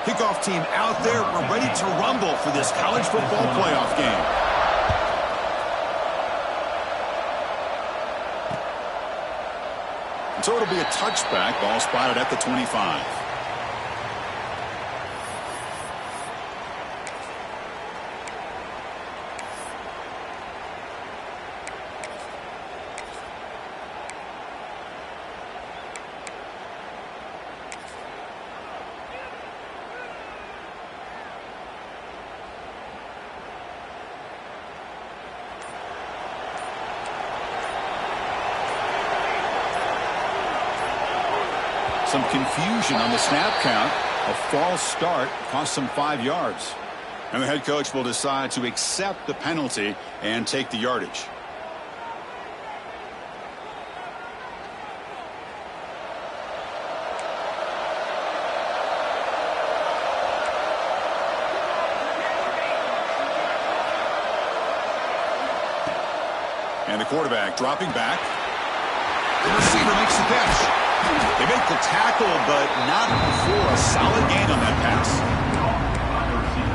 Kickoff team out there. We're ready to rumble for this college football playoff game. So it'll be a touchback. Ball spotted at the 25. Some confusion on the snap count. A false start cost them 5 yards. And the head coach will decide to accept the penalty and take the yardage. And the quarterback dropping back. The receiver makes the catch. They make the tackle, but not before a solid gain on that pass.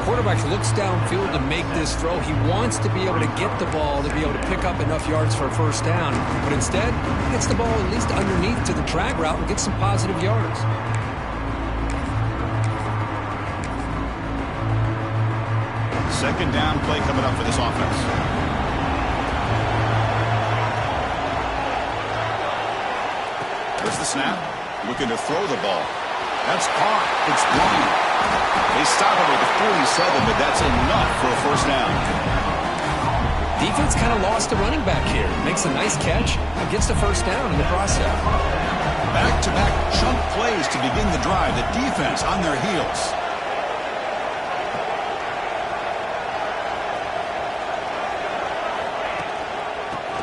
Quarterback looks downfield to make this throw. He wants to be able to get the ball to be able to pick up enough yards for a first down. But instead, he gets the ball at least underneath to the drag route and gets some positive yards. Second down play coming up for this offense. There's the snap. Looking to throw the ball. That's caught. It's blown. They stop it at the 47, but that's enough for a first down. Defense kind of lost a running back here. Makes a nice catch and gets the first down in the process. Back-to-back chunk plays to begin the drive. The defense on their heels.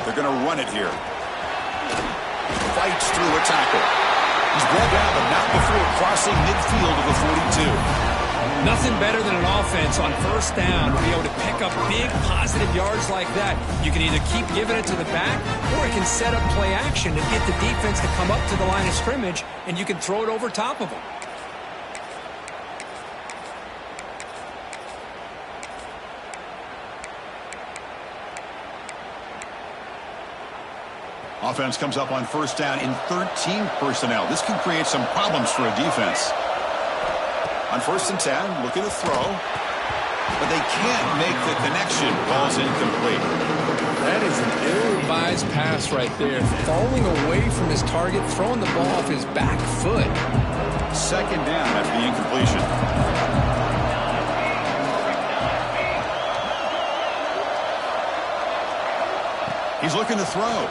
They're going to run it here. Fights through a tackle. He's brought down, but not before crossing midfield of the 42. Nothing better than an offense on first down to be able to pick up big positive yards like that. You can either keep giving it to the back, or it can set up play action and get the defense to come up to the line of scrimmage, and you can throw it over top of them. Offense comes up on first down in 13 personnel. This can create some problems for a defense. On first and 10, looking to throw. But they can't make the connection. Ball's incomplete. That is an ill-advised pass right there. Falling away from his target, throwing the ball off his back foot. Second down after the incompletion. He's looking to throw.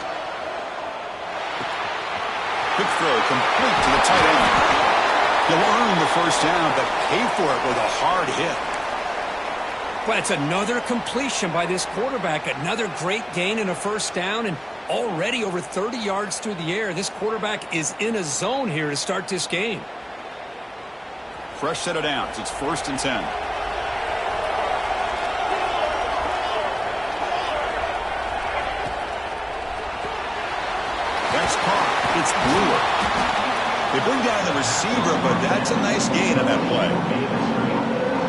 Quick throw complete to the tight end. He'll earn the first down, but pay for it with a hard hit. But it's another completion by this quarterback. Another great gain in a first down, and already over 30 yards through the air. This quarterback is in a zone here to start this game. Fresh set of downs. It's first and 10. That's caught. It's Brewer. They bring down the receiver, but that's a nice gain on that play.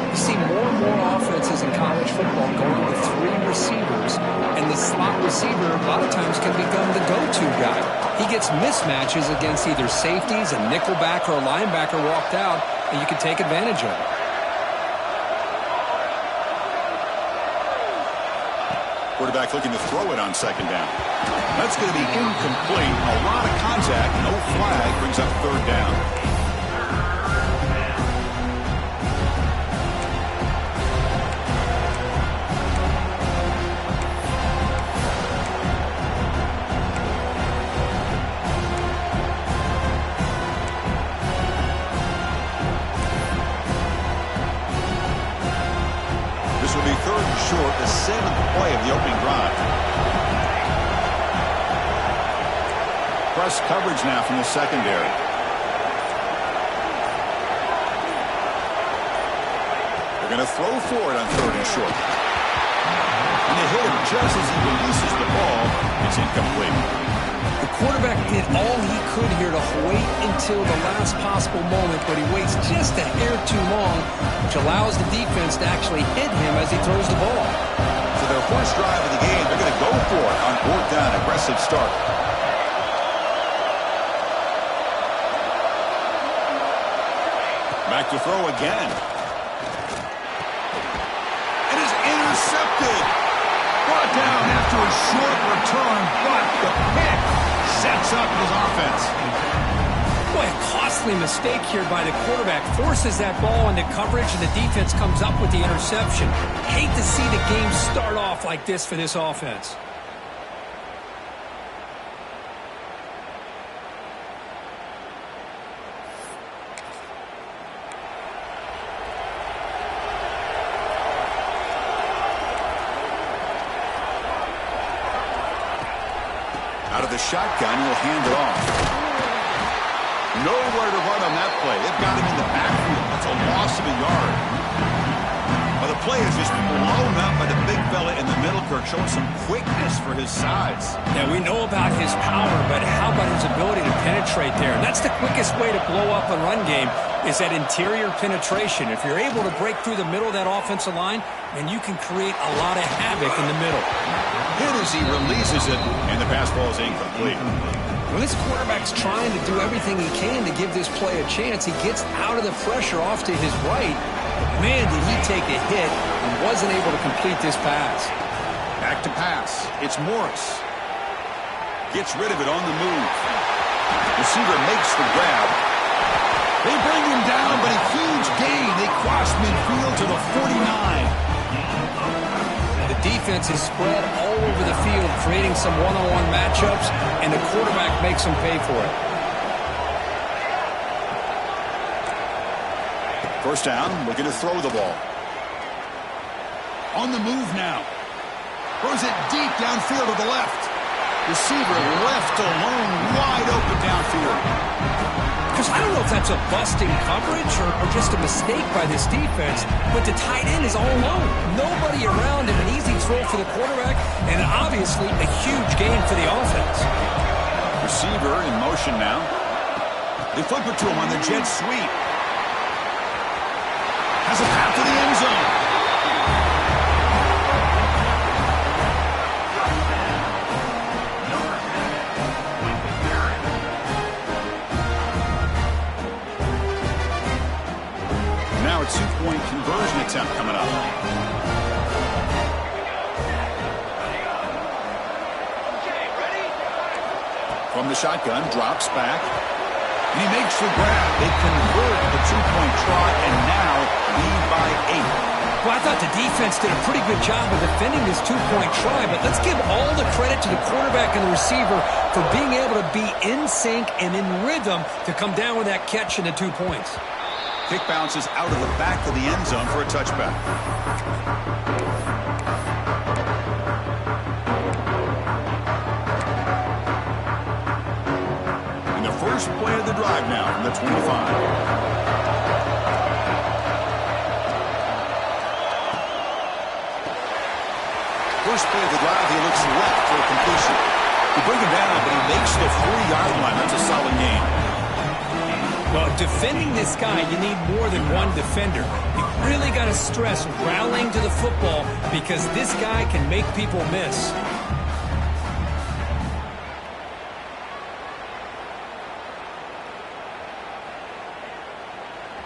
You see more and more offenses in college football going with 3 receivers, and the slot receiver a lot of times can become the go-to guy. He gets mismatches against either safeties, a nickelback, or a linebacker walked out, and you can take advantage of it. Quarterback looking to throw it on second down. That's going to be incomplete. A lot of contact. No flag. Brings up third down. This will be third and short, the 7th play of the opening drive. Press coverage now from the secondary. They're going to throw for it on third and short. And they hit him just as he releases the ball. It's incomplete. The quarterback did all he could here to wait until the last possible moment, but he waits just a hair too long, which allows the defense to actually hit him as he throws the ball. So their first drive of the game, they're going to go for it on fourth down. Aggressive start. Back to throw again. It is intercepted. Brought down after a short return, but the pick sets up his offense. Boy, a costly mistake here by the quarterback. Forces that ball into coverage, and the defense comes up with the interception. Hate to see the game start off like this for this offense. Out of the shotgun, he'll hand it off. Nowhere to run on that play. They've got him in the backfield. That's a loss of a yard. Well, the play is just blown up by the big fella in the middle, Kirk, showing some quickness for his size. Yeah, we know about his power, but how about his ability to penetrate there? And that's the quickest way to blow up a run game, is that interior penetration. If you're able to break through the middle of that offensive line, then you can create a lot of havoc in the middle. Hit as he releases it, and the pass ball is incomplete. When this quarterback's trying to do everything he can to give this play a chance, he gets out of the pressure off to his right. Man, did he take a hit and wasn't able to complete this pass. Back to pass. It's Morris. Gets rid of it on the move. Receiver makes the grab. They bring him down, but a huge gain. They cross midfield to the 49. The defense is spread all over the field, creating some one-on-one matchups, and the quarterback makes them pay for it. First down, looking to throw the ball. On the move now. Throws it deep downfield to the left. Receiver left alone, wide open downfield. Because I don't know if that's a busting coverage or just a mistake by this defense, but the tight end is all alone. Nobody around him, an easy throw for the quarterback, and obviously a huge gain for the offense. Receiver in motion now. They flip it to him on the jet sweep. Has a path to the end zone. Now a two-point conversion attempt coming up. From the shotgun, drops back. And he makes the grab. They convert the two-point try and now lead by 8. Well, I thought the defense did a pretty good job of defending this two-point try, but let's give all the credit to the quarterback and the receiver for being able to be in sync and in rhythm to come down with that catch and the 2 points. Kick bounces out of the back of the end zone for a touchback. And the first play of the drive now from the 25. First play of the drive, he looks left for a completion. They bring him down, but he makes the 40-yard line. That's a solid gain. Well, defending this guy, you need more than one defender. You really got to stress rallying to the football because this guy can make people miss.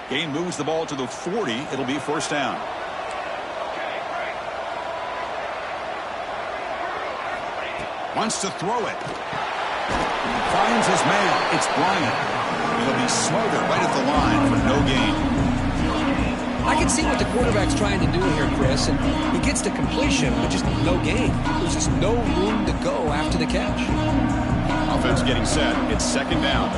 Gain moves the ball to the 40. It'll be first down. Wants to throw it. Finds his man. It's Bryant. It'll be Smoger right at the line for no gain. I can see what the quarterback's trying to do here, Chris, and he gets the completion, but just no gain. There's just no room to go after the catch. Offense getting set. It's second down.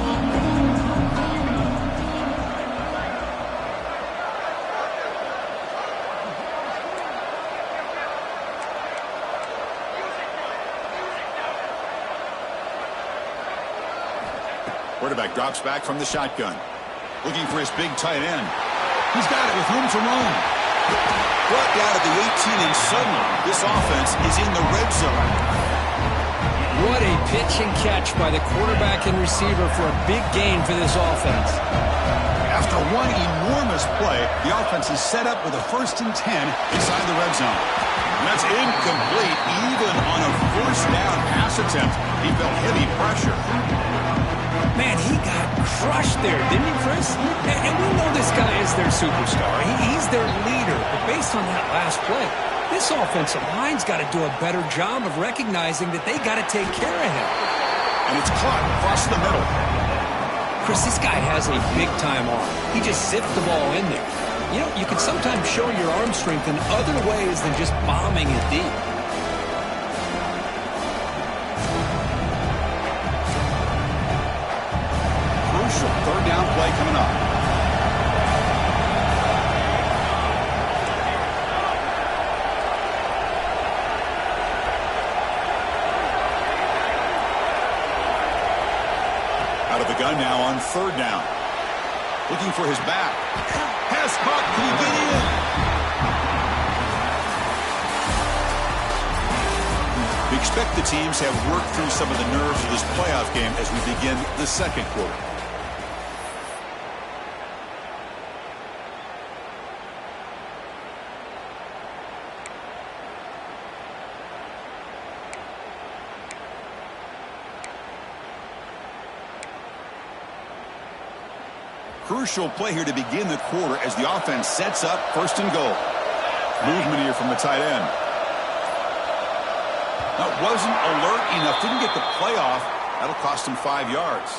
Quarterback drops back from the shotgun. Looking for his big tight end. He's got it with room to roam. Brought down at the 18, and suddenly this offense is in the red zone. What a pitch and catch by the quarterback and receiver for a big gain for this offense. After one enormous play, the offense is set up with a 1st and 10 inside the red zone. And that's incomplete, even on a 1st down pass attempt. He felt heavy pressure. Man, he got crushed there, didn't he, Chris? And we know this guy is their superstar. He's their leader. But based on that last play, this offensive line's got to do a better job of recognizing that they got to take care of him. And it's caught across the middle. Chris, this guy has a big-time arm. He just zipped the ball in there. You know, you can sometimes show your arm strength in other ways than just bombing it deep. Crucial 3rd down play coming up. Out of the gun now on 3rd down. Looking for his back. Pass caught. Can he get in? We expect the teams have worked through some of the nerves of this playoff game as we begin the 2nd quarter. Crucial play here to begin the quarter as the offense sets up 1st and goal. Movement here from the tight end. That wasn't alert enough. Didn't get the play off. That'll cost him 5 yards.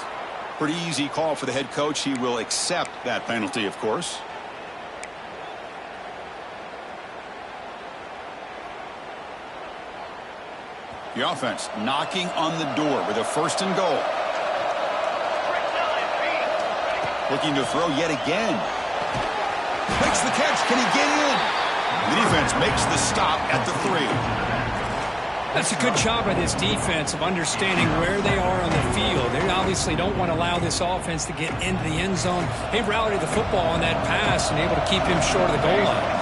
Pretty easy call for the head coach. He will accept that penalty, of course. The offense knocking on the door with a 1st and goal. Looking to throw yet again. Makes the catch. Can he get in? The defense makes the stop at the 3. That's a good job by this defense of understanding where they are on the field. They obviously don't want to allow this offense to get into the end zone. They rallied the football on that pass and able to keep him short of the goal line.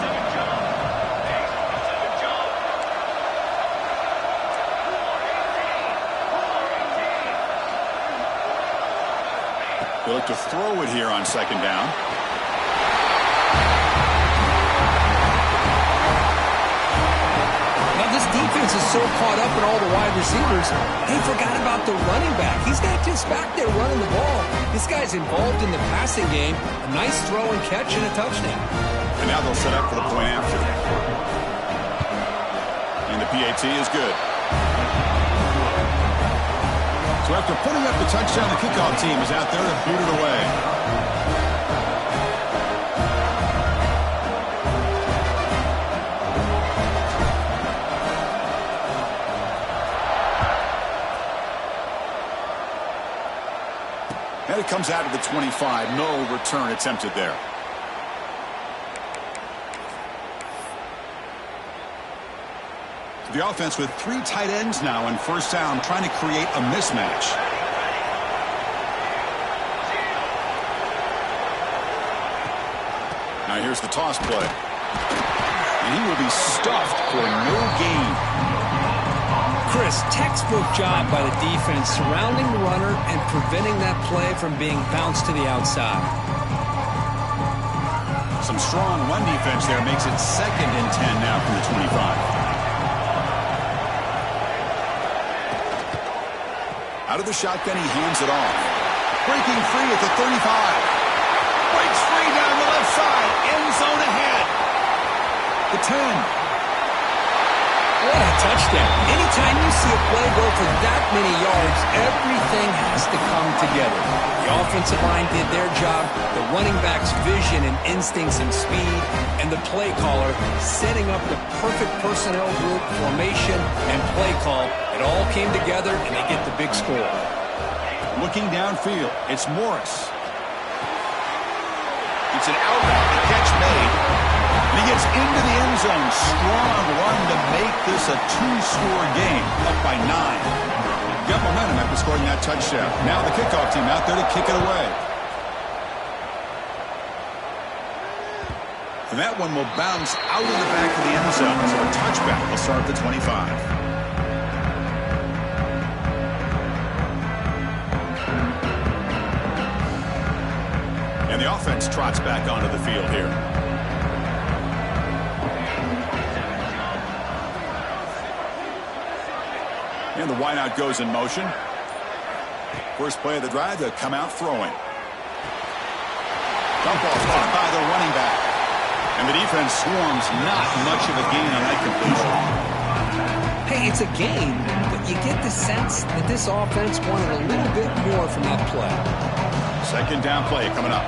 They look to throw it here on 2nd down. Now this defense is so caught up in all the wide receivers, they forgot about the running back. He's not just back there running the ball. This guy's involved in the passing game. A nice throw and catch and a touchdown. And now they'll set up for the point after. And the PAT is good. So after putting up the touchdown, the kickoff team is out there to boot it away. And it comes out of the 25. No return attempted there. The offense with 3 tight ends now on 1st down, trying to create a mismatch. Now here's the toss play. And he will be stuffed for no gain. Chris, textbook job by the defense surrounding the runner and preventing that play from being bounced to the outside. Some strong run defense there makes it 2nd and 10 now from the 25. Out of the shotgun, he hands it off. Breaking free at the 35. Breaks free down the left side. End zone ahead. The 10. What a touchdown. Anytime you see a play go for that many yards, everything has to come together. The offensive line did their job, the running back's vision and instincts and speed, and the play caller setting up the perfect personnel group, formation, and play call. It all came together, and they get the big score. Looking downfield, it's Morris. It's an outroute, the catch made. And he gets into the end zone. Strong run to make this a 2-score game, up by 9. Got momentum after scoring that touchdown. Now the kickoff team out there to kick it away. And that one will bounce out of the back of the end zone. So a touchback will start at the 25. And the offense trots back onto the field here. And the wideout goes in motion. First play of the drive, they'll come out throwing. Dump ball caught by the running back. And the defense swarms, not much of a gain on that completion. Hey, it's a gain, but you get the sense that this offense wanted a little bit more from that play. Second down play coming up.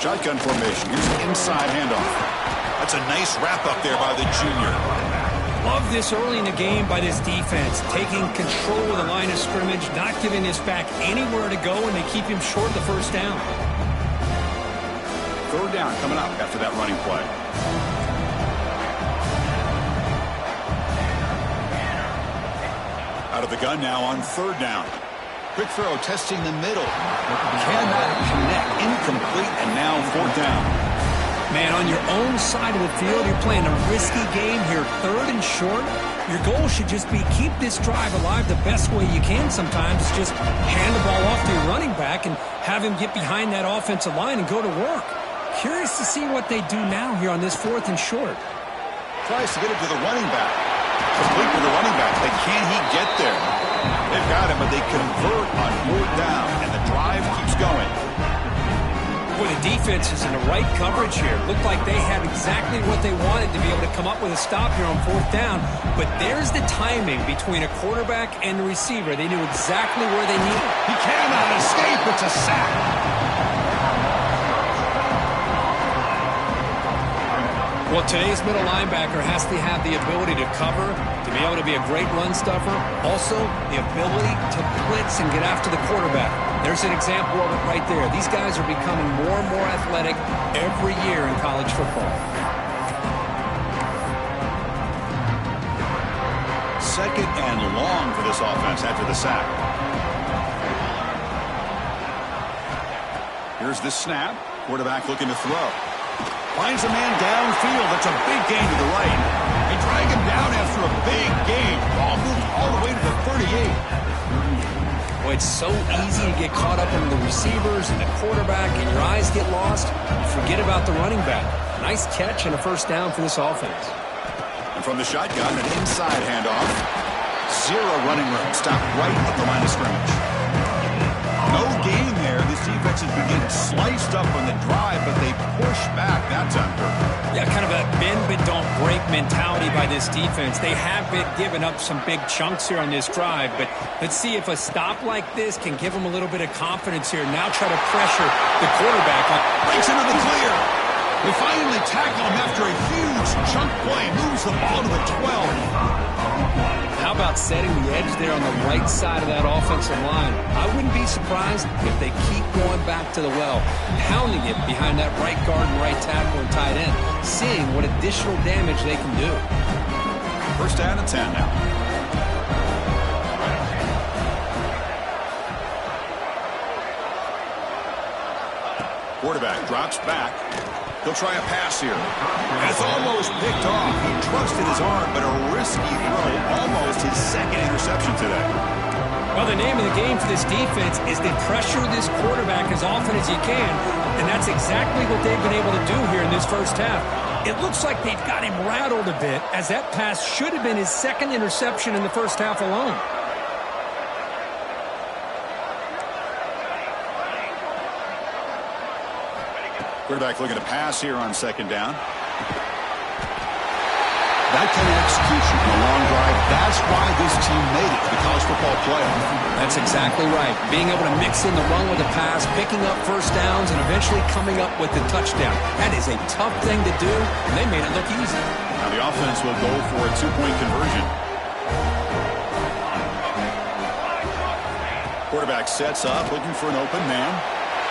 Shotgun formation. Here's the inside handoff. That's a nice wrap up there by the junior. Love this early in the game by this defense, taking control of the line of scrimmage, not giving this back anywhere to go, and they keep him short of the first down. Third down coming up after that running play. Out of the gun now on third down. Quick throw testing the middle. Cannot connect. Incomplete, and now fourth down. Man, on your own side of the field, you're playing a risky game here. Third and short. Your goal should just be keep this drive alive the best way you can sometimes. Just hand the ball off to your running back and have him get behind that offensive line and go to work. Curious to see what they do now here on this fourth and short. Tries to get it to the running back. Complete to the running back. Can he get there? They've got him, but they convert on fourth down, and the drive keeps going. Boy, the defense is in the right coverage here. Looked like they had exactly what they wanted to be able to come up with a stop here on fourth down. But there's the timing between a quarterback and the receiver. They knew exactly where they needed. He cannot escape. It's a sack. Well, today's middle linebacker has to have the ability to cover, to be able to be a great run stuffer. Also, the ability to blitz and get after the quarterback. There's an example of it right there. These guys are becoming more and more athletic every year in college football. Second and long for this offense after the sack. Here's the snap. Quarterback looking to throw. Finds a man downfield. That's a big gain to the right. They drag him down after a big gain. Ball moved all the way to the 38. Boy, it's so easy to get caught up in the receivers and the quarterback, and your eyes get lost. Forget about the running back. Nice catch and a first down for this offense. And from the shotgun, an inside handoff. Zero running room. Stopped right at the line of scrimmage. No gain there. This defense has been getting sliced up on the drive, but they push back that time. Yeah, kind of a bend but don't break mentality by this defense. They have been giving up some big chunks here on this drive, but let's see if a stop like this can give them a little bit of confidence here. Now try to pressure the quarterback. Breaks into the clear. They finally tackle him after a huge chunk play. Moves the ball to the 12. How about setting the edge there on the right side of that offensive line? I wouldn't be surprised if they keep going back to the well, pounding it behind that right guard and right tackle and tight end, seeing what additional damage they can do. First down and 10 now. Quarterback drops back. He'll try a pass here. And it's almost picked off. He trusted his arm, but a risky throw. Almost his second interception today. Well, the name of the game for this defense is to pressure this quarterback as often as you can, and that's exactly what they've been able to do here in this first half. It looks like they've got him rattled a bit, as that pass should have been his second interception in the first half alone. Quarterback looking to pass here on second down. That kind of execution in a long drive, that's why this team made it to the college football playoff. That's exactly right. Being able to mix in the run with the pass, picking up first downs, and eventually coming up with the touchdown. That is a tough thing to do, and they made it look easy. Now the offense will go for a two-point conversion. Quarterback sets up, looking for an open man.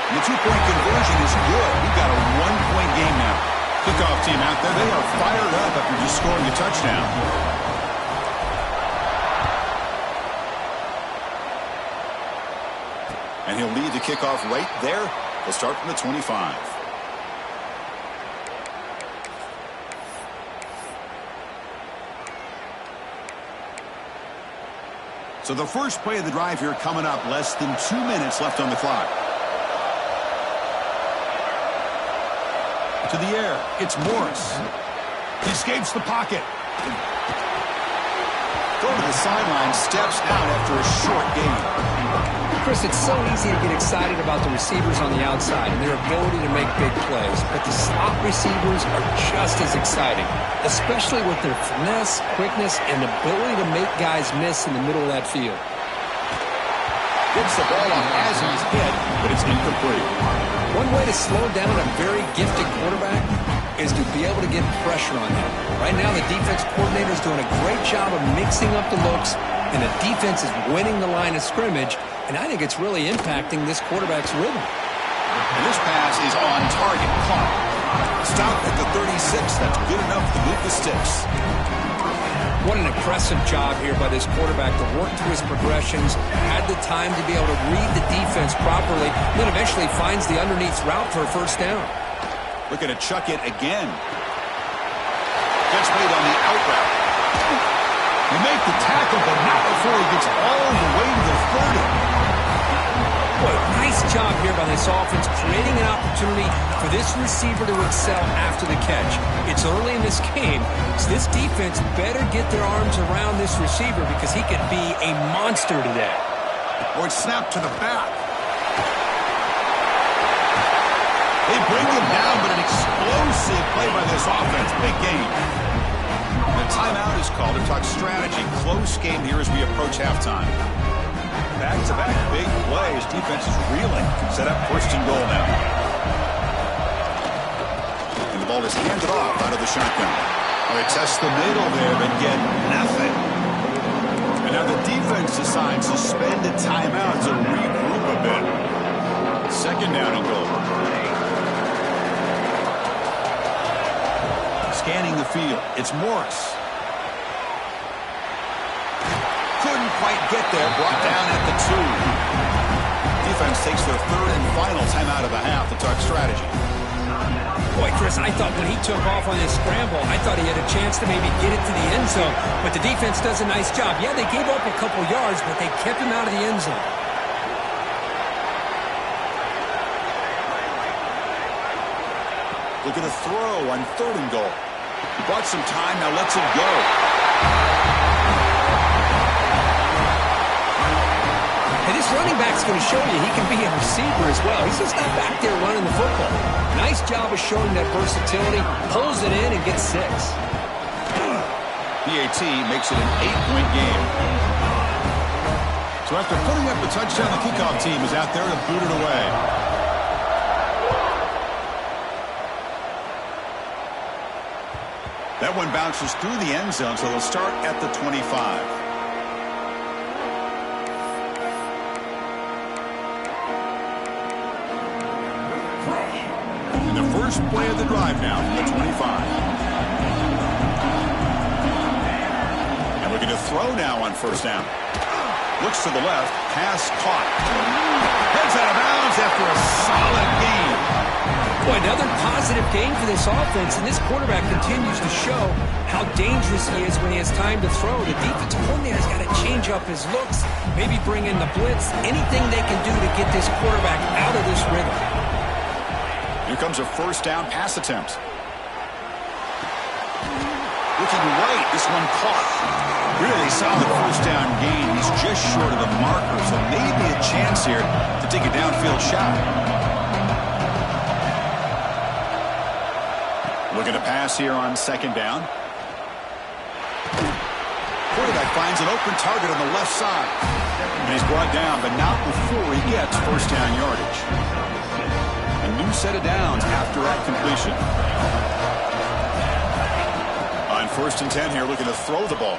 And the two-point conversion is good. We've got a one-point game now. Kickoff team out there, they are fired up after just scoring a touchdown. And he'll lead the kickoff right there. He'll start from the 25. So the first play of the drive here coming up, less than 2 minutes left on the clock. To the air, it's Morris. He escapes the pocket. Go to the sideline, steps out after a short gain. Chris, it's so easy to get excited about the receivers on the outside and their ability to make big plays, but the slot receivers are just as exciting, especially with their finesse, quickness, and ability to make guys miss in the middle of that field. Gets the ball off as he's hit, but it's incomplete. One way to slow down a very gifted quarterback is to be able to get pressure on him. Right now, the defense coordinator is doing a great job of mixing up the looks, and the defense is winning the line of scrimmage, and I think it's really impacting this quarterback's rhythm. And this pass is on target. Caught. Stop at the 36. That's good enough to move the sticks. What an impressive job here by this quarterback to work through his progressions, had the time to be able to read the defense properly, and then eventually finds the underneath route for a first down. Looking to chuck it again. Gets made on the out route. You make the tackle, but not before he gets all the way to the 30. Boy, nice job here by this offense, creating an opportunity for this receiver to excel after the catch. It's early in this game, so this defense better get their arms around this receiver because he could be a monster today. Or it's snapped to the back. They bring him down, but an explosive play by this offense. Big game. The timeout is called to talk strategy. Close game here as we approach halftime. Back-to-back big plays. Defense is reeling. Set up first and goal now. And the ball is handed off out of the shotgun. They test the middle there, but get nothing. And now the defense decides to spend a timeout to regroup a bit. Second down and goal. Scanning the field. It's Morris. Couldn't quite get there. Brought down at the 2. Defense takes their third and final timeout of the half to talk strategy. Boy, Chris, I thought when he took off on this scramble, I thought he had a chance to maybe get it to the end zone. But the defense does a nice job. Yeah, they gave up a couple yards, but they kept him out of the end zone. Look at a throw on third and goal. He bought some time, now lets it go. And this running back's going to show you he can be a receiver as well. He's just not back there running the football. Nice job of showing that versatility. Pulls it in and gets 6. PAT makes it an 8-point game. So after putting up the touchdown, the kickoff team is out there to boot it away. That one bounces through the end zone, so they'll start at the 25. And the first play of the drive now from the 25. And looking to throw now on first down. Looks to the left, pass caught. Heads out of bounds after a solid game. Boy, another positive game for this offense, and this quarterback continues to show how dangerous he is when he has time to throw. The defensive coordinator's got to change up his looks, maybe bring in the blitz, anything they can do to get this quarterback out of this rhythm. Here comes a first down pass attempt. Looking right, this one caught. Really solid first down gain. He's just short of the marker, so maybe a chance here to take a downfield shot. Looking to pass here on second down. Quarterback finds an open target on the left side. And he's brought down, but not before he gets first down yardage. A new set of downs after that completion. On first and 10 here, looking to throw the ball.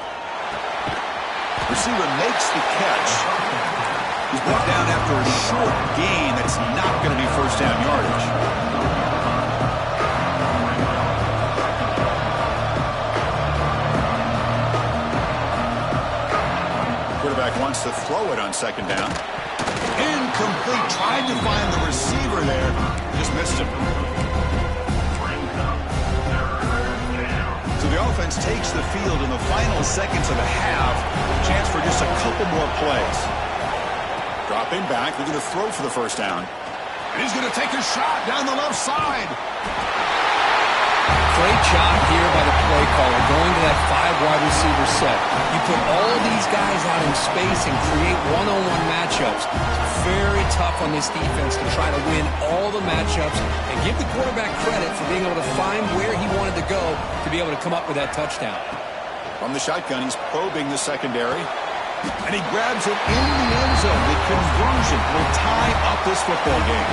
Receiver makes the catch. He's brought down after a short gain that's not going to be first down yardage. Quarterback wants to throw it on second down. Incomplete. Tried to find the receiver there. Just missed him. So The offense takes the field in the final seconds of the half. Chance for just a couple more plays. Dropping back, looking to throw for the first down. And he's going to take a shot down the left side. Great job here by the play caller, going to that 5 wide receiver set. You put all these guys out in space and create one-on-one matchups. It's very tough on this defense to try to win all the matchups and give the quarterback credit for being able to find where he wanted to go to be able to come up with that touchdown. From the shotgun, he's probing the secondary. And he grabs it in the end zone. The conversion will tie up this football game.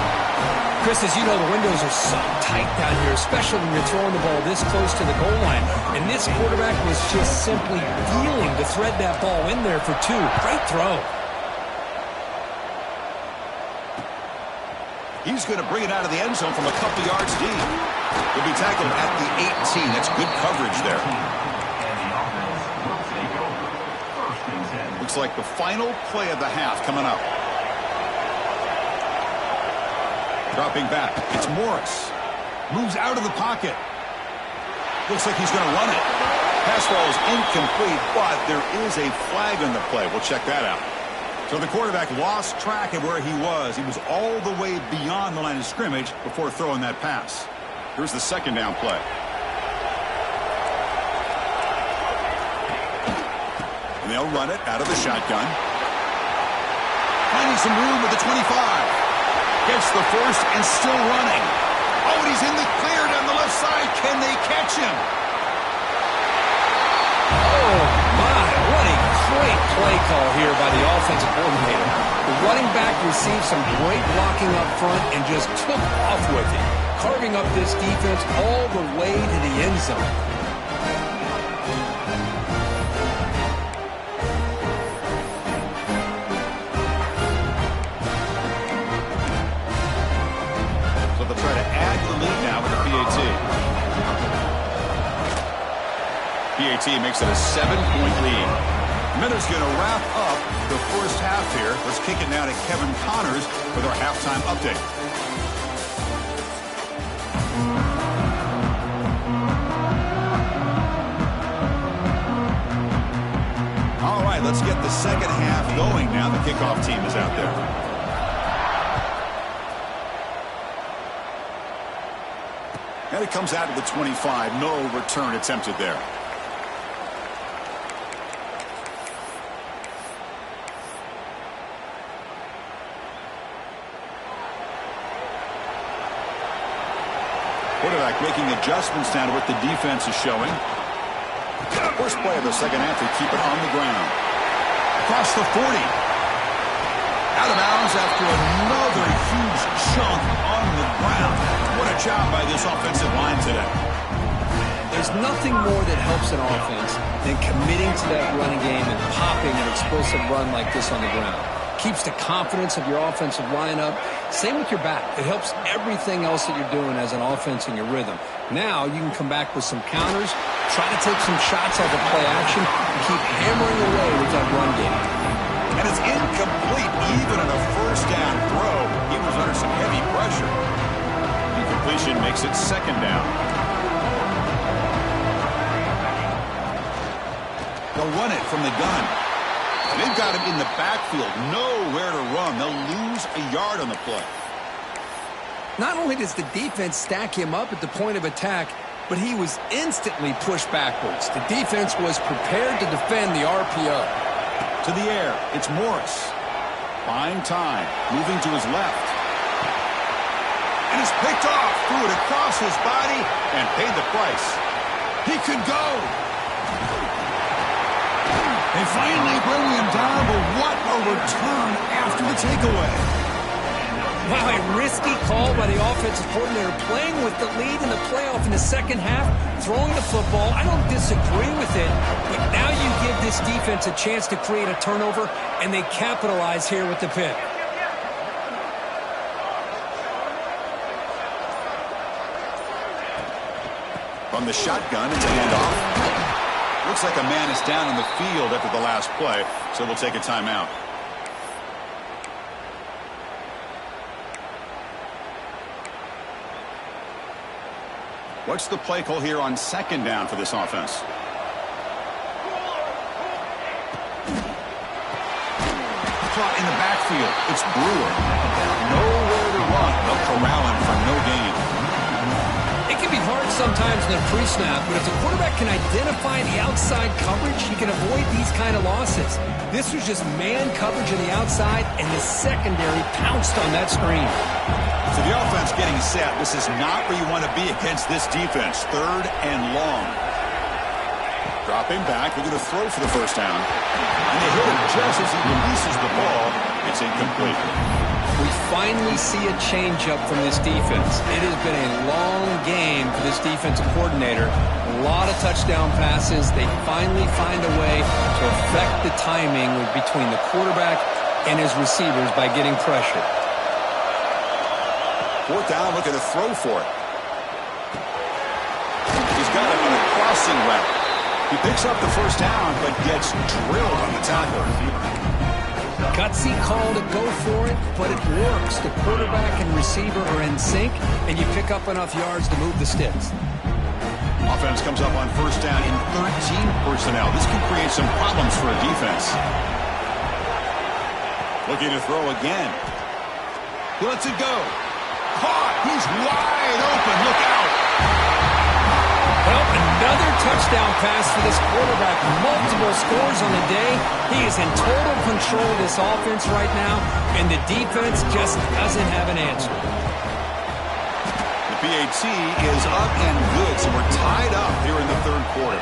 Chris, as you know, the windows are so tight down here, especially when you're throwing the ball this close to the goal line. And this quarterback was just simply feeling to thread that ball in there for 2. Great throw. He's going to bring it out of the end zone from a couple yards deep. He'll be tackled at the 18. That's good coverage there. Looks like the final play of the half coming up. Dropping back. It's Morris. Moves out of the pocket. Looks like he's going to run it. Pass ball is incomplete, but there is a flag on the play. We'll check that out. So the quarterback lost track of where he was. He was all the way beyond the line of scrimmage before throwing that pass. Here's the second down play. And they'll run it out of the shotgun. Finding some room with the 25. Gets the first and still running. Oh, and he's in the clear down the left side. Can they catch him? Oh, my. What a great play call here by the offensive coordinator. The running back received some great blocking up front and just took off with it, carving up this defense all the way to the end zone. PAT makes it a 7-point lead. Minutes going to wrap up the first half here. Let's kick it now to Kevin Connors with our halftime update. All right, let's get the second half going now. The kickoff team is out there. And it comes out of the 25. No return attempted there. Quarterback making adjustments down to what the defense is showing. First play of the second half, they keep it on the ground. Across the 40. Out of bounds after another huge chunk on the ground. What a job by this offensive line today. There's nothing more that helps an offense than committing to that running game and popping an explosive run like this on the ground. Keeps the confidence of your offensive lineup. Same with your back. It helps everything else that you're doing as an offense in your rhythm. Now you can come back with some counters, try to take some shots off of play action, and keep hammering away with that run game. And it's incomplete even on a first down throw. He was under some heavy pressure. Incompletion makes it second down. They'll run it from the gun. They've got him in the backfield, nowhere to run. They'll lose a yard on the play. Not only does the defense stack him up at the point of attack, but he was instantly pushed backwards. The defense was prepared to defend the RPO. To the air, it's Morris. Buying time, moving to his left. And it's picked off, threw it across his body, and paid the price. He could go. They finally bring him down, but what a return after the takeaway. Wow, a risky call by the offensive coordinator, playing with the lead in the playoff in the second half, throwing the football. I don't disagree with it, but now you give this defense a chance to create a turnover, and they capitalize here with the pick. From the shotgun, it's a handoff. Looks like a man is down on the field after the last play, so we'll take a timeout. What's the play call here on second down for this offense? Caught in the backfield. It's Brewer. Nowhere to run. They'll corral him for no gain. It can be hard sometimes in the pre-snap, but if the quarterback can identify the outside coverage, he can avoid these kind of losses. This was just man coverage on the outside, and the secondary pounced on that screen. So the offense getting set. This is not where you want to be against this defense. 3rd and long. Dropping back. We're going to throw for the first down. And they hit him just as he releases the ball. It's incomplete. We finally see a change-up from this defense. It has been a long game for this defensive coordinator. A lot of touchdown passes. They finally find a way to affect the timing between the quarterback and his receivers by getting pressure. 4th down, looking to throw for it. He's got it on a crossing route. He picks up the first down, but gets drilled on the tackler. Gutsy call to go for it, but it works. The quarterback and receiver are in sync, and you pick up enough yards to move the sticks. Offense comes up on first down in 13 personnel. This can create some problems for a defense. Looking to throw again. He lets it go. Caught. He's wide open. Look out. Well, another touchdown pass for this quarterback. Multiple scores on the day. He is in total control of this offense right now, and the defense just doesn't have an answer. The PAT is up and good, so we're tied up here in the 3rd quarter.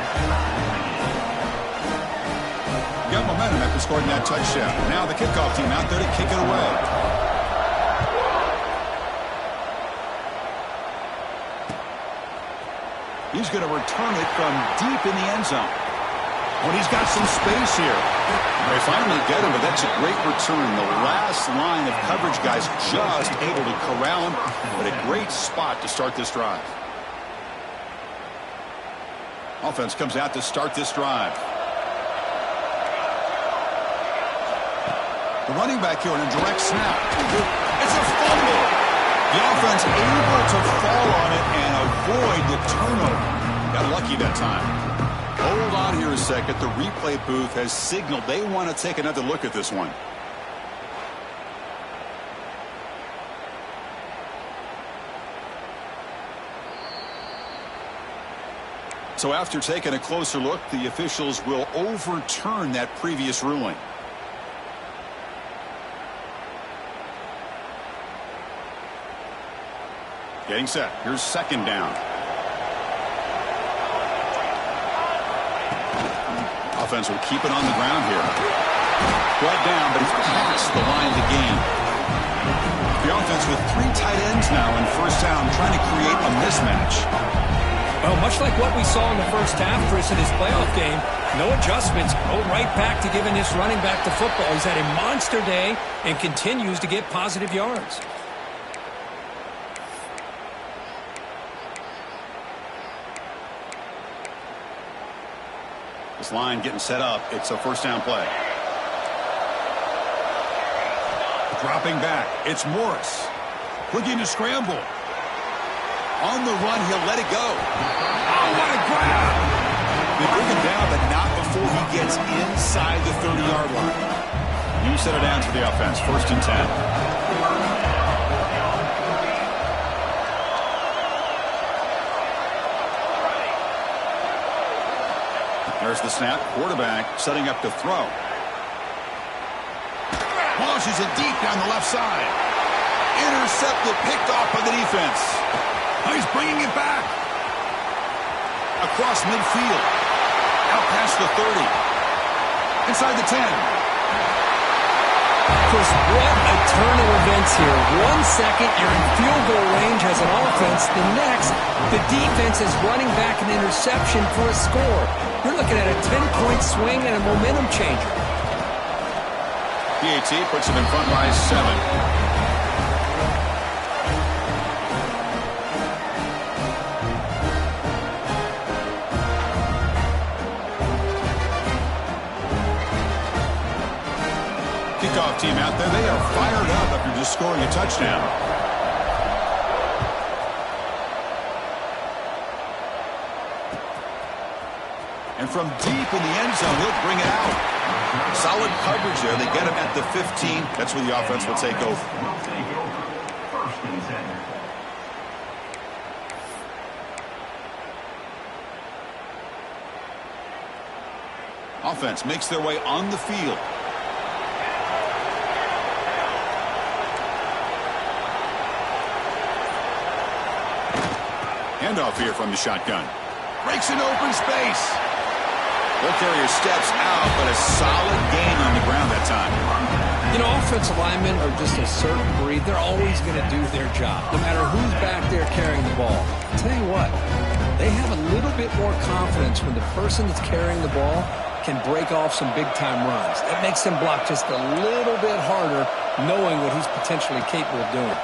Got momentum after scoring that touchdown. Now the kickoff team out there to kick it away. He's going to return it from deep in the end zone. When he's got some space here. They finally get him, but that's a great return. The last line of coverage guys just able to corral him, but a great spot to start this drive. Offense comes out to start this drive. The running back here on a direct snap. It's a fumble. The offense able to fall on it and avoid the turnover. Got lucky that time. Hold on here a second. The replay booth has signaled they want to take another look at this one. So after taking a closer look, the officials will overturn that previous ruling. Getting set. Here's second down. Offense will keep it on the ground here. Brought down, but he's past the line of the game. The offense with 3 tight ends now in first down, trying to create a mismatch. Well, much like what we saw in the first half, Chris, in his playoff game, no adjustments. Go right back to giving this running back the football. He's had a monster day and continues to get positive yards. This line getting set up. It's a first down play. Dropping back. It's Morris. Looking to scramble. On the run, he'll let it go. Oh, what a grab! They bring him down, but not before he gets inside the 30-yard line. New set of downs for the offense. 1st and 10. There's the snap. Quarterback setting up to throw. Launches it deep down the left side. Intercepted, picked off by the defense. Oh, he's bringing it back. Across midfield. Out past the 30. Inside the 10. Chris, what a turn of events here. 1 second, you're in field goal range as an offense. The next, the defense is running back an interception for a score. You're looking at a 10-point swing and a momentum changer. PAT puts him in front by 7. Kickoff team out there. They are fired up after just scoring a touchdown. from deep in the end zone. He'll bring it out. Solid coverage there. They get him at the 15. That's where the offense will take over. Offense makes their way on the field. Handoff here from the shotgun. Breaks into open space. Ball carrier steps out, but a solid gain on the ground that time. You know, offensive linemen are just a certain breed. They're always going to do their job, no matter who's back there carrying the ball. I'll tell you what, they have a little bit more confidence when the person that's carrying the ball can break off some big-time runs. It makes them block just a little bit harder, knowing what he's potentially capable of doing.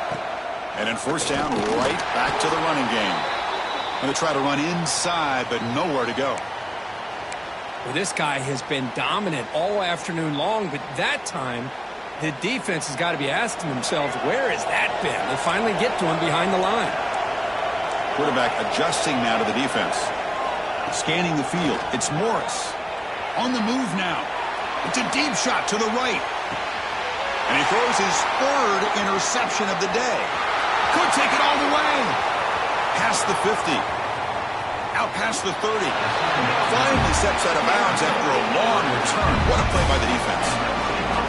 And then first down, right back to the running game. Going to try to run inside, but nowhere to go. Well, this guy has been dominant all afternoon long, but that time, the defense has got to be asking themselves, where has that been? They finally get to him behind the line. Quarterback adjusting now to the defense. Scanning the field. It's Morris. On the move now. It's a deep shot to the right. And he throws his third interception of the day. Could take it all the way. Past the 50. Out past the 30. Finally steps out of bounds after a long return. What a play by the defense.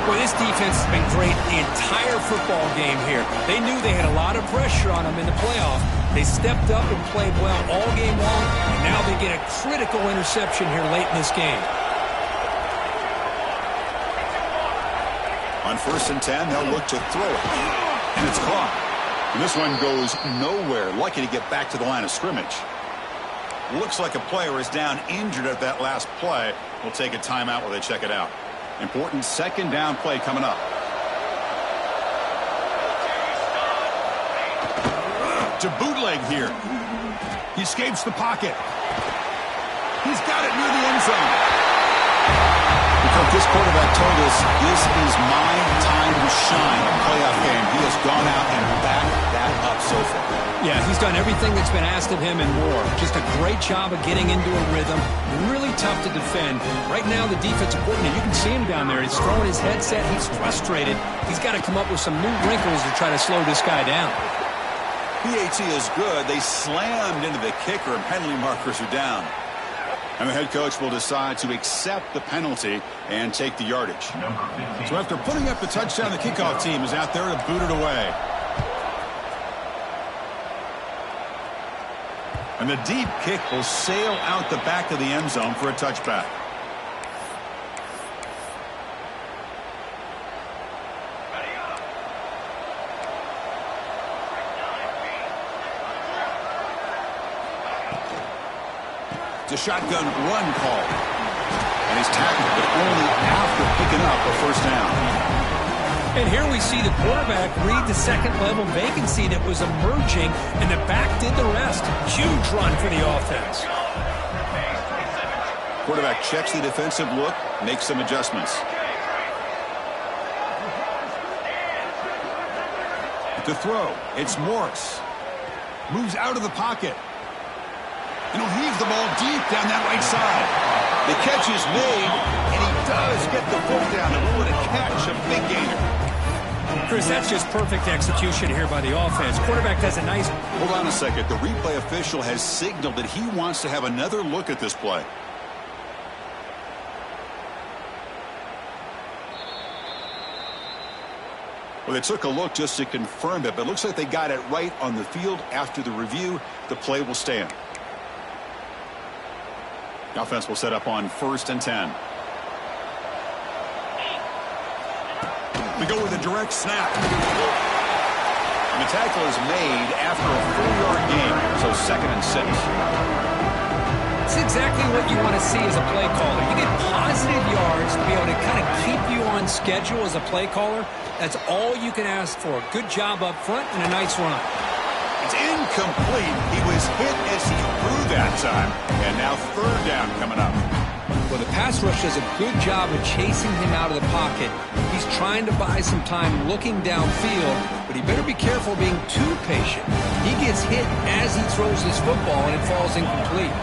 Well, this defense has been great the entire football game here. They knew they had a lot of pressure on them in the playoff. They stepped up and played well all game long, and now they get a critical interception here late in this game. On 1st and 10, they'll look to throw it. And it's caught. And this one goes nowhere. Lucky to get back to the line of scrimmage. Looks like a player is down injured at that last play. We'll take a timeout while they check it out. Important second down play coming up. To bootleg here. He escapes the pocket. He's got it near the end zone. Because this quarterback told us this is my time to shine in a playoff game. He has gone out and backed that up so far. Yeah, he's done everything that's been asked of him and more. Just a great job of getting into a rhythm. Really tough to defend. Right now, the defensive coordinator, you can see him down there. He's throwing his headset. He's frustrated. He's got to come up with some new wrinkles to try to slow this guy down. PAT is good. They slammed into the kicker, and penalty markers are down. And the head coach will decide to accept the penalty and take the yardage. So after putting up the touchdown, the kickoff team is out there to boot it away. And the deep kick will sail out the back of the end zone for a touchback. It's a shotgun run call. And he's tackled, but only after picking up a first down. And here we see the quarterback read the second-level vacancy that was emerging, and the back did the rest. Huge run for the offense. Quarterback checks the defensive look, makes some adjustments. To throw, it's Morris. Moves out of the pocket. And he'll heave the ball deep down that right side. The catch is made, and he does get the foot down. And what a catch, a big gainer. Chris, that's just perfect execution here by the offense. Quarterback does a nice... Hold on a second. The replay official has signaled that he wants to have another look at this play. Well, they took a look just to confirm it, but it looks like they got it right on the field. After the review, the play will stand. The offense will set up on 1st and 10. We go with a direct snap. And the tackle is made after a 4-yard gain, so 2nd and 6. It's exactly what you want to see as a play caller. You get positive yards to be able to kind of keep you on schedule as a play caller. That's all you can ask for. Good job up front and a nice run. It's incomplete. He was hit as he threw that time. And now 3rd down coming up. Well, the pass rush does a good job of chasing him out of the pocket. He's trying to buy some time looking downfield, but he better be careful being too patient. He gets hit as he throws his football, and it falls incomplete.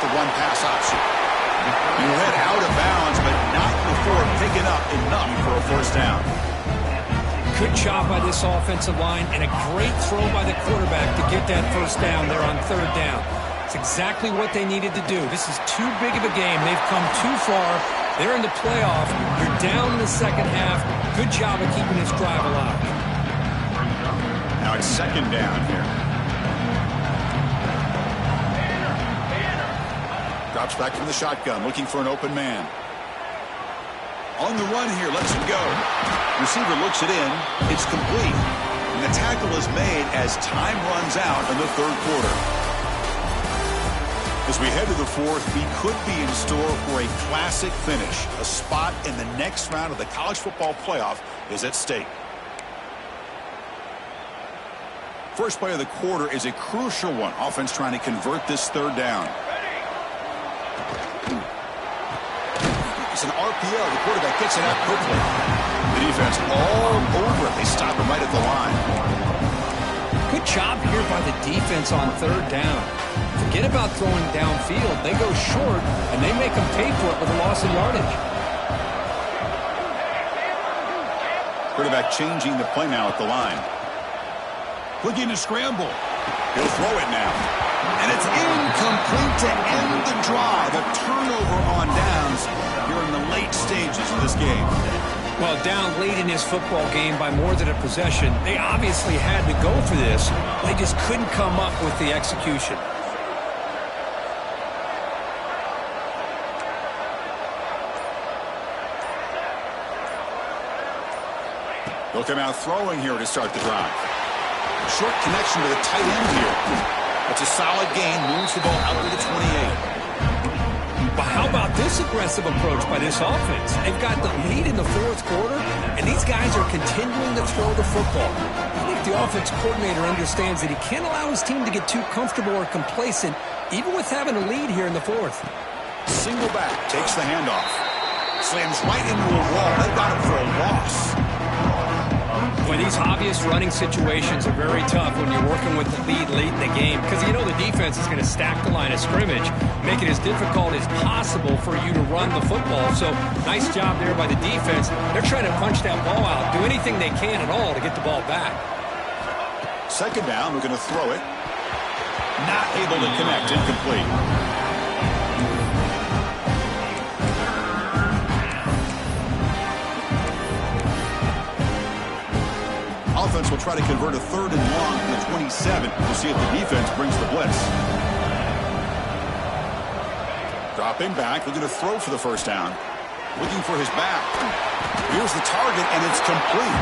the run-pass option. You head out of bounds, but not before picking up enough for a first down. Good job by this offensive line and a great throw by the quarterback to get that first down there on third down. It's exactly what they needed to do. This is too big of a game. They've come too far. They're in the playoff. You're down in the second half. Good job of keeping this drive alive. Now it's second down here. Drops back from the shotgun, looking for an open man. On the run here, lets it go. Receiver looks it in. It's complete. And the tackle is made as time runs out in the third quarter. As we head to the fourth, we could be in store for a classic finish. A spot in the next round of the college football playoff is at stake. First play of the quarter is a crucial one. Offense trying to convert this third down. It's an RPO. The quarterback gets it out quickly. The defense all over it. They stop him right at the line. Good job here by the defense on third down. Forget about throwing downfield. They go short, and they make them pay for it with a loss of yardage. Quarterback changing the play now at the line. Looking to scramble. He'll throw it now. And it's incomplete to end the drive. A turnover on downs here in the late stages of this game. Well, down late in this football game by more than a possession, they obviously had to go for this. They just couldn't come up with the execution. They'll come out throwing here to start the drive. Short connection to the tight end here. It's a solid gain. Moves the ball out to the 28. But how about this aggressive approach by this offense? They've got the lead in the fourth quarter, and these guys are continuing to throw the football. I think the offense coordinator understands that he can't allow his team to get too comfortable or complacent, even with having a lead here in the fourth. Single back, takes the handoff. Slams right into a wall. They got him for a loss. Boy, these obvious running situations are very tough when you're working with the lead late in the game because you know the defense is going to stack the line of scrimmage, make it as difficult as possible for you to run the football. So nice job there by the defense. They're trying to punch that ball out, do anything they can at all to get the ball back. Second down, we're going to throw it. Not able to connect, incomplete. Offense will try to convert a third and long from the 27. We'll see if the defense brings the blitz. Dropping back, looking to throw for the first down. Looking for his back. Here's the target, and it's complete.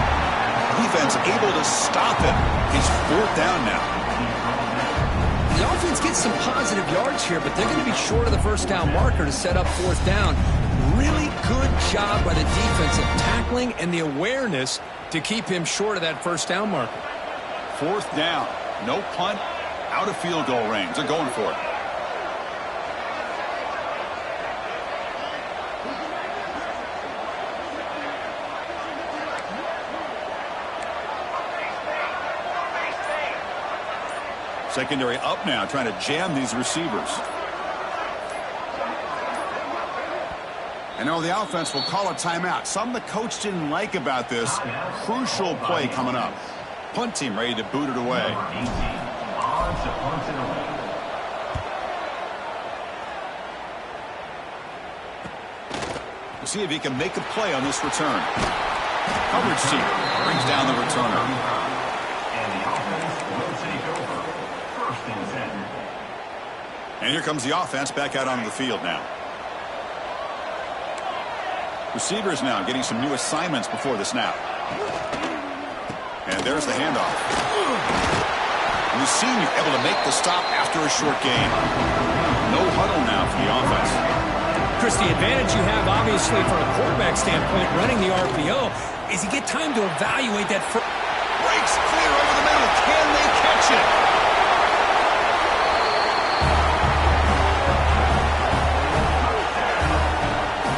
Defense able to stop him. He's fourth down now. The offense gets some positive yards here, but they're going to be short of the first down marker to set up fourth down. Really good job by the defensive tackling and the awareness to keep him short of that first down marker. Fourth down. No punt. Out of field goal range. They're going for it. Secondary up now, trying to jam these receivers. And now the offense will call a timeout. Something the coach didn't like about this. Crucial play coming up. Punt team ready to boot it away. We'll see if he can make a play on this return. Coverage team brings down the returner. And here comes the offense back out onto the field now. Receivers now getting some new assignments before the snap. And there's the handoff. And the senior able to make the stop after a short gain. No huddle now for the offense. Chris, the advantage you have, obviously, from a quarterback standpoint, running the RPO, is you get time to evaluate that. Breaks clear over the middle. Can they catch it?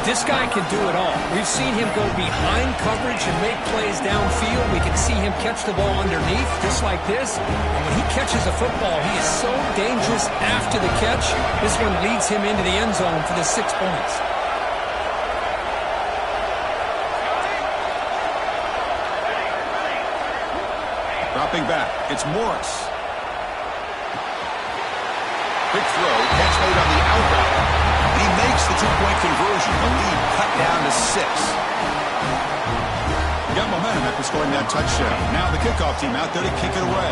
This guy can do it all. We've seen him go behind coverage and make plays downfield. We can see him catch the ball underneath, just like this. And when he catches a football, he is so dangerous after the catch. This one leads him into the end zone for the 6 points. Dropping back, it's Morris. Quick throw, catch made on the out route. He makes the 2-point conversion. The lead cut down to 6. He got momentum after scoring that touchdown. Now the kickoff team out there to kick it away.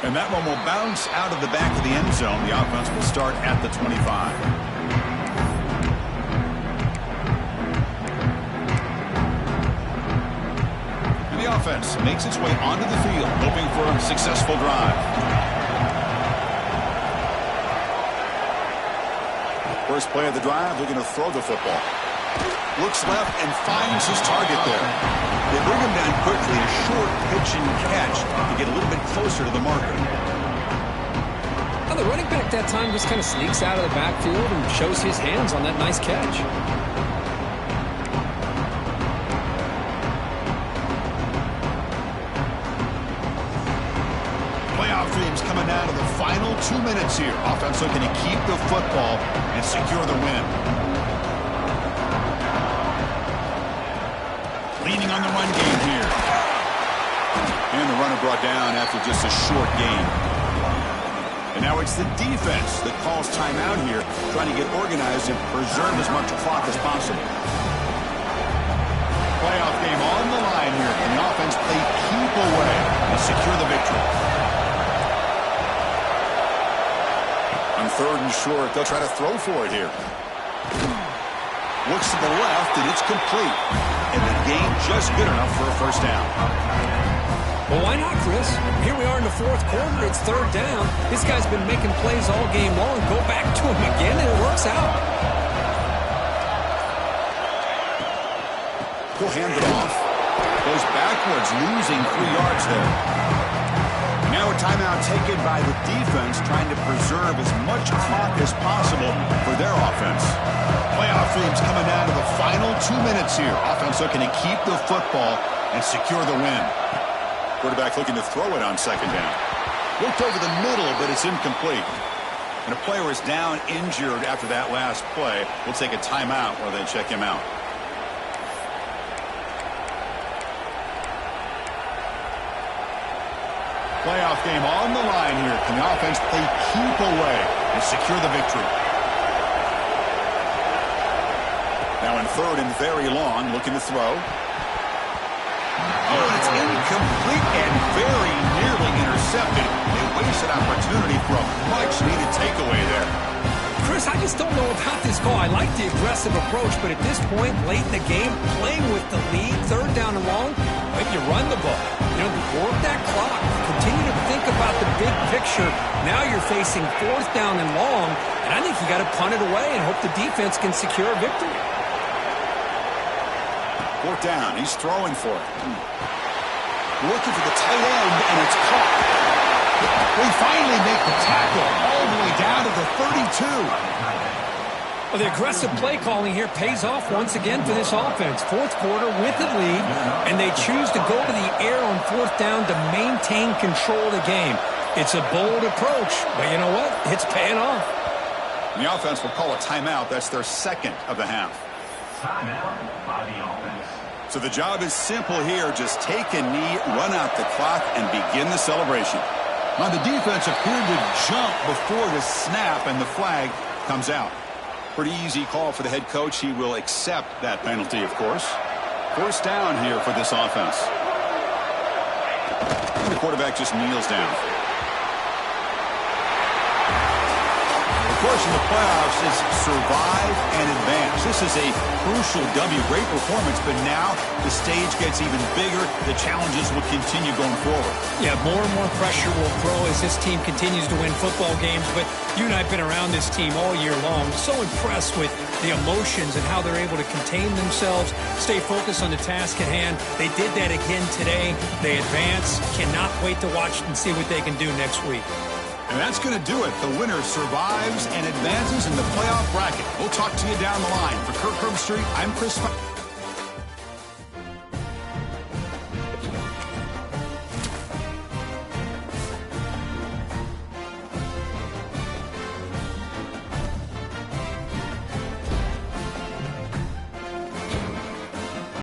And that one will bounce out of the back of the end zone. The offense will start at the 25. The offense makes its way onto the field, hoping for a successful drive. First play of the drive, looking to throw the football. Looks left and finds his target there. They bring him down quickly, a short pitch and catch to get a little bit closer to the marker. Now the running back that time just kind of sneaks out of the backfield and shows his hands on that nice catch. Dreams coming down to the final 2 minutes here. Offense looking to keep the football and secure the win. Leaning on the run game here. And the runner brought down after just a short gain. And now it's the defense that calls timeout here, trying to get organized and preserve as much clock as possible. Playoff game on the line here. And the offense play keep away and secure the victory. On 3rd and short, they'll try to throw for it here. Looks to the left, and it's complete. And the gain just good enough for a first down. Well, why not, Chris? Here we are in the 4th quarter. It's 3rd down. This guy's been making plays all game long. Go back to him again, and it works out. He'll hand it off. Goes backwards, losing 3 yards there. Now a timeout taken by the defense, trying to preserve as much clock as possible for their offense. Playoff dreams coming down to the final 2 minutes here. Offense looking to keep the football and secure the win. Quarterback looking to throw it on 2nd down. Looked over the middle, but it's incomplete. And a player is down injured after that last play. We'll take a timeout while they check him out. Playoff game on the line here. Can the offense play keep away and secure the victory? Now in 3rd and very long, looking to throw. Oh, it's incomplete and very nearly intercepted. A wasted opportunity for a much-needed takeaway there. Chris, I just don't know about this call. I like the aggressive approach, but at this point, late in the game, playing with the lead, 3rd down and long, maybe you run the ball. You know, work that clock. Continue to think about the big picture. Now you're facing 4th down and long, and I think you got to punt it away and hope the defense can secure a victory. 4th down. He's throwing for it. Looking for the tight end, and it's caught. We finally make the tackle all the way down to the 32. Well, the aggressive play calling here pays off once again for this offense. 4th quarter with the lead, and they choose to go to the air on 4th down to maintain control of the game. It's a bold approach, but you know what? It's paying off. And the offense will call a timeout. That's their 2nd of the half. Timeout by the offense. So the job is simple here. Just take a knee, run out the clock, and begin the celebration. Now the defense appeared to jump before the snap, and the flag comes out. Pretty easy call for the head coach. He will accept that penalty, of course. 1st down here for this offense. And the quarterback just kneels down. Course in the playoffs is survive and advance. This is a crucial W. Great performance, but now the stage gets even bigger. The challenges will continue going forward. Yeah, more and more pressure will grow as this team continues to win football games. But you and I have been around this team all year long. So impressed with the emotions and how they're able to contain themselves, stay focused on the task at hand. They did that again today. They advance. Cannot wait to watch and see what they can do next week. And that's going to do it. The winner survives and advances in the playoff bracket. We'll talk to you down the line. For Kirk Herbstreit, I'm Chris.